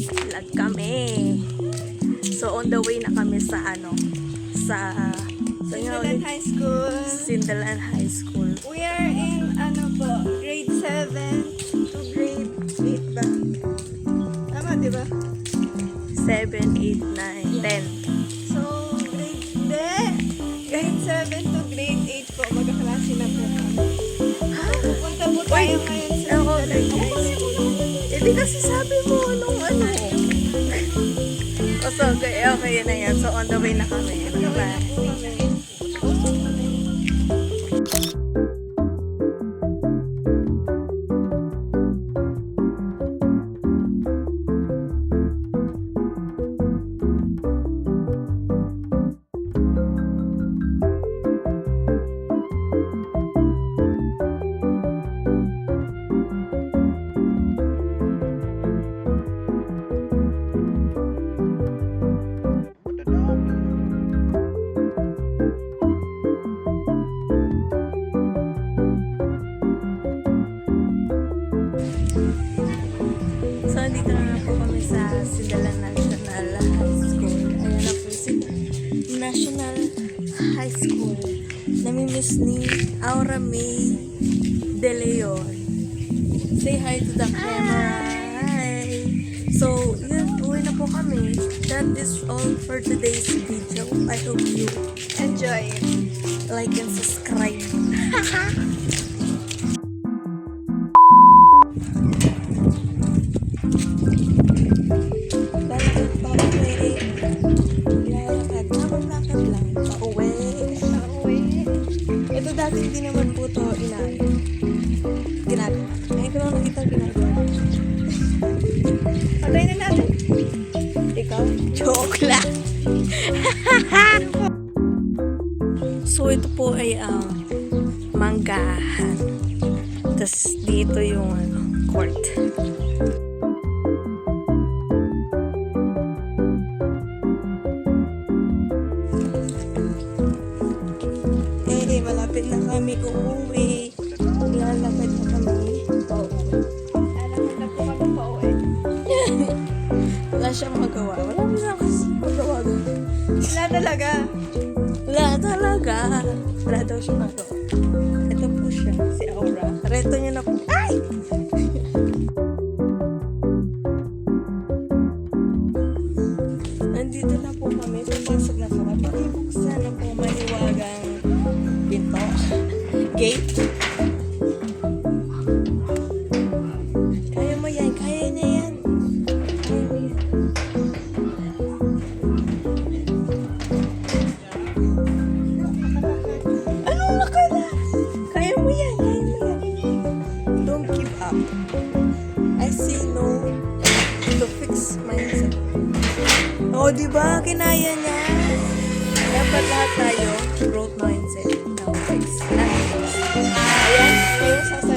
Vlog kami. So on the way na kami sa Sindalan High School. Sindalan High School. We are in grade 7 to grade 8 ba? Tama, di ba? 7, 8, 9, 10. So, grade 7 to grade 8 po, magkaklase na po kami. So, pupunta po tayo ngayon sa Sindalan High School. Hindi kasi sabi mo nung ano. So, okay na yan. So, on the way na kami. Bye. So, dito na po kami sa Sindalan National High School. Ayan na po si National High School. Namimiss ni Aura May De Leon. Say hi to the camera. Hi! So, yun, uwi na po kami. That is all for today's video. I hope you Enjoy it. like and subscribe. Lalakad pa uwi. Lalakad. Lakad lang. Pauwi. Ito dati hindi naman po ito ginagawa. Ngayon ko lang nakita ginagawa. Patay na natin. Ikaw? Joke lang. So, ito po ay manggahan. Tapos, dito yung court. Malapit na kami uuwi. Lalakad na kami pauwi. Lalakad na po kami pa uwi. Wala siyang magawa. Wala mo na kasi magawa doon. Wala talaga. Wala talaga. Wala daw siya magawa. Ito po siya, si Aura. Reto niya na po. Ay! Nandito na po kami. Papasok na po. Pakibuksan na po maliwagang pinto. Gate. Kaya mo yan. Kaya niya yan. Kaya mo yan. Anong nakala? Kaya mo yan. Kaya mo yan. Don't give up. I say no to fix myself. Oo, diba? Kinaya niya. Dapat lahat tayo growth mindset. Now, guys. Ayan. Kayo sasabihin.